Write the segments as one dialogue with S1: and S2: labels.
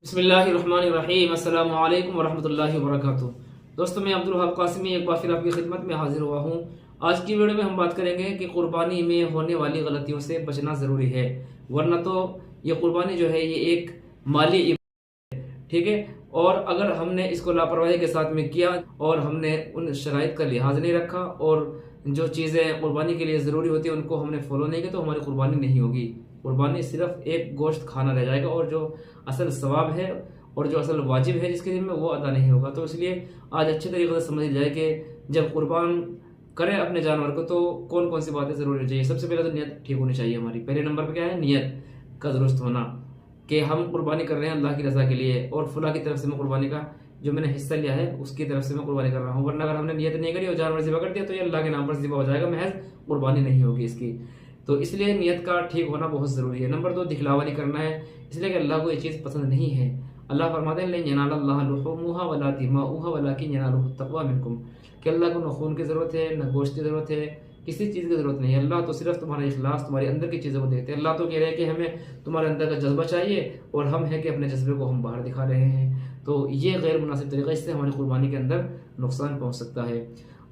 S1: बिस्मिल्लाहिर्रहमानिर्रहीम अस्सलामु अलैकुम वरहमतुल्लाहि वबरकातुहू। दोस्तों, मैं अब्दुल वहाब कासिमी एक बार फिर आपकी खिदमत में हाजिर हुआ हूँ। आज की वीडियो में हम बात करेंगे कि कुर्बानी में होने वाली गलतियों से बचना ज़रूरी है, वरना तो ये कुर्बानी जो है ये एक माली इबादत है, ठीक है। और अगर हमने इसको लापरवाही के साथ में किया और हमने उन शराइत का लिहाज नहीं रखा और जो चीज़ें कुर्बानी के लिए ज़रूरी होती है उनको हमने फॉलो नहीं किया तो हमारी कुर्बानी नहीं होगी। कुर्बानी सिर्फ एक गोश्त खाना रह जाएगा और जो असल सवाब है और जो असल वाजिब है जिसके दिन में वो अदा नहीं होगा। तो इसलिए आज अच्छे तरीके से समझ जाए कि जब कुर्बान करें अपने जानवर को तो कौन कौन सी बातें ज़रूरी चाहिए। सबसे पहले तो नियत ठीक होनी चाहिए हमारी। पहले नंबर पर क्या है, नियत का दुरुस्त होना कि हम कुर्बानी कर रहे हैं अल्लाह की रज़ा के लिए और फुला की तरफ से मैं कुर्बानी का जो मैंने हिस्सा लिया है उसकी तरफ से मैं कुर्बानी कर रहा हूँ। वरना अगर हमने नियत नहीं करी और जानवर ज़िबा कर दिया तो ये अल्लाह के नाम पर ज़िबा हो जाएगा, महज कुर्बानी नहीं होगी इसकी। तो इसलिए नियत का ठीक होना बहुत ज़रूरी है। नंबर 2, दिखलावा नहीं करना है, इसलिए कि अल्लाह को ये चीज़ पसंद नहीं है। अल्लाह फरमाते हैं लन यनालल्लाह लुहूमुहा वला दिमाउहा वलाकिन यनालुहु तक़वा मिनकुम, कि अल्लाह को न खून की ज़रूरत है न गोश्त की ज़रूरत है, किसी चीज़ की ज़रूरत नहीं है। अल्लाह तो सिर्फ तुम्हारा इखलास, तुम्हारे अंदर की चीज़ों को देखते हैं। अल्लाह तो कह रहे हैं कि हमें तुम्हारे अंदर का जज्बा चाहिए और हम हैं कि अपने जज्बे को हम बाहर दिखा रहे हैं। तो ये गैर मुनासिब तरीका, इससे हमारी कुर्बानी के अंदर नुकसान पहुँच सकता है।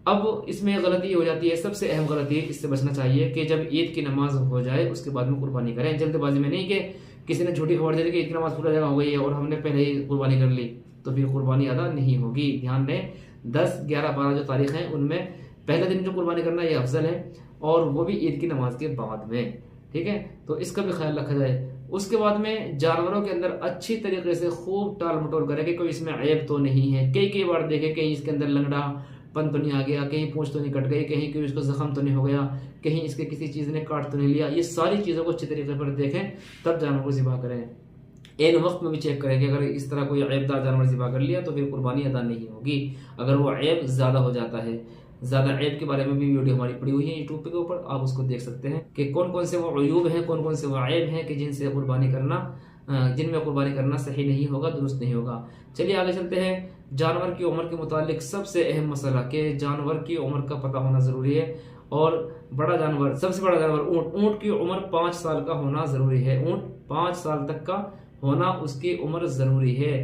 S1: अब इसमें गलती हो जाती है, सबसे अहम गलती इससे बचना चाहिए कि जब ईद की नमाज हो जाए उसके बाद में कुर्बानी करें। जल्दबाजी में नहीं कि किसी ने झूठी खबर दे दी कि ईद की नमाज पूरा जगह हो गई है और हमने पहले ही कुर्बानी कर ली तो फिर कुर्बानी अदा नहीं होगी। ध्यान दें, 10, 11, 12 जो तारीख हैं उनमें पहले दिन जो कुर्बानी करना ये अफजल है और वो भी ईद की नमाज के बाद में, ठीक है। तो इसका भी ख्याल रखा जाए। उसके बाद में जानवरों के अंदर अच्छी तरीके से खूब टाल मटोल करें कि कोई इसमें ऐब तो नहीं है। कई कई बार देखे कहीं इसके अंदर लंगड़ा पन तो नहीं आ गया, कहीं पूंछ तो नहीं कट गई, कहीं कोई इसको जख्म तो नहीं हो गया, कहीं इसके किसी चीज़ ने काट तो नहीं लिया। ये सारी चीज़ों को अच्छी तरीके पर देखें तब जानवर को ज़िबा करें। एन वक्त में भी चेक करें कि अगर इस तरह कोई ऐबदार जानवर ज़िबा कर लिया तो फिर कुर्बानी अदा नहीं होगी। अगर वो ऐब ज़्यादा हो जाता है, ज़्यादा ऐब के बारे में भी वीडियो हमारी पड़ी हुई है यूट्यूब के ऊपर, आप उसको देख सकते हैं कि कौन कौन से वो अयूब हैं, कौन कौन से वो ऐब हैं कि जिनसे कुर्बानी करना जिनमें कुर्बानी करना सही नहीं होगा, दुरुस्त नहीं होगा। चलिए आगे चलते हैं। जानवर की उम्र के मुतालिक सबसे अहम मसला कि जानवर की उम्र का पता होना ज़रूरी है। और बड़ा जानवर, सबसे बड़ा जानवर ऊँट, ऊँट की उम्र 5 साल का होना ज़रूरी है। ऊँट 5 साल तक का होना उसकी उम्र ज़रूरी है।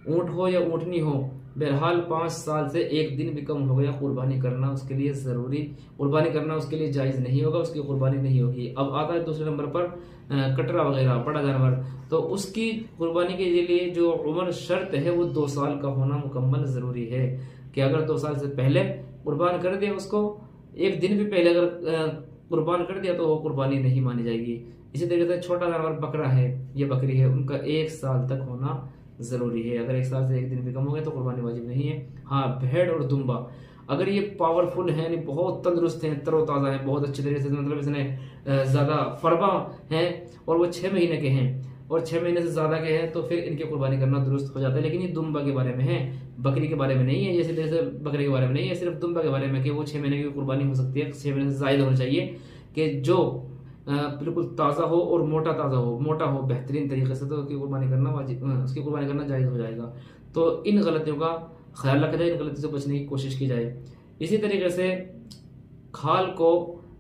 S1: ऊँट हो या ऊँटनी हो, बहरहाल 5 साल से एक दिन भी कम हो गया कुर्बानी करना उसके लिए ज़रूरी, कुर्बानी करना उसके लिए जायज़ नहीं होगा, उसकी कुर्बानी नहीं होगी। अब आता है दूसरे नंबर पर कटरा वगैरह, बड़ा जानवर, तो उसकी कुर्बानी के लिए जो उम्र शर्त है वो 2 साल का होना मुकम्मल ज़रूरी है। कि अगर 2 साल से पहले कुर्बान कर दिया, उसको एक दिन भी पहले अगर कुर्बान कर दिया तो वो कुर्बानी नहीं मानी जाएगी। इसी तरीके से छोटा जानवर बकरा है या बकरी है, उनका 1 साल तक होना ज़रूरी है। अगर 1 साल से एक दिन भी कम हो गए तो कुर्बानी वाजिब नहीं है। हाँ, भेड़ और दुम्बा अगर ये पावरफुल हैं, यानी बहुत तंदुरुस्त हैं, तरोताज़ा हैं, बहुत अच्छे तरीके से, मतलब इसने ज़्यादा फरबा हैं और वो 6 महीने के हैं और 6 महीने से ज़्यादा के हैं तो फिर इनकी कुर्बानी करना दुरुस्त हो जाता है। लेकिन ये दुम्बा के बारे में है, बकरी के बारे में नहीं है। जैसे बकरी के बारे में नहीं है, सिर्फ दुम्बा के बारे में कि वो 6 महीने की कुर्बानी हो सकती है। 6 महीने से ज़ायद होना चाहिए कि जो बिल्कुल ताज़ा हो और मोटा हो बेहतरीन तरीके से, तो उसकी कुर्बानी करना वाजिब, उसकी कुर्बानी करना जायज़ हो जाएगा। तो इन गलतियों का ख्याल रखा जाए, इन गलतियों से बचने की कोशिश की जाए। इसी तरीके से खाल को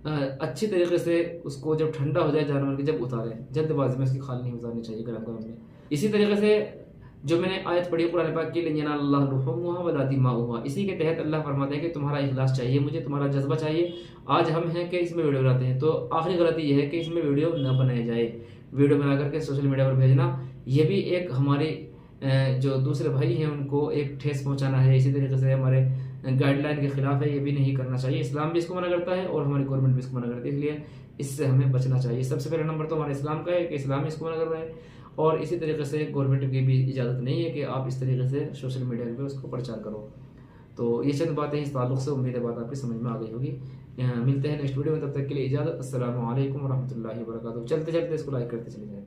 S1: अच्छी तरीके से उसको जब ठंडा हो जाए जानवर की, जब उतारें, जल्दबाजी में उसकी खाल नहीं उतारनी चाहिए गरम गरम में। इसी तरीके से जो मैंने आयत पढ़ी कुरान पाक की, लन यनालल्लाह लुहूमुहा वला दिमाउहा, इसी के तहत अल्लाह फरमाते हैं कि तुम्हारा इखलास चाहिए मुझे, तुम्हारा जज्बा चाहिए। आज हम हैं कि इसमें वीडियो बनाते हैं तो आखिरी गलती यह है कि इसमें वीडियो न बनाई जाए। वीडियो बना करके सोशल मीडिया पर भेजना, यह भी एक हमारी जो दूसरे भाई हैं उनको एक ठेस पहुंचाना है। इसी तरीके से हमारे गाइडलाइन के खिलाफ है, ये भी नहीं करना चाहिए। इस्लाम भी इसको मना करता है और हमारी गवर्नमेंट भी इसको मना करती है, इसलिए इससे हमें बचना चाहिए। सबसे पहला नंबर तो हमारे इस्लाम का है कि इस्लाम इसको मना कर रहा है और इसी तरीके से गवर्नमेंट की भी इजाज़त नहीं है कि आप इस तरीके से सोशल मीडिया पर उसको प्रचार करो। तो ये चंद बातें इस ताल्लुक़ से, उम्मीद है बात आपकी समझ में आ गई होगी। मिलते हैं नेक्स्ट वीडियो में, तब तक के लिए इजाज़त। अस्सलामु अलैकुम वरहमतुल्लाहि वबरकातुहू। चलते चलते इसको लाइक करते चले जाएं।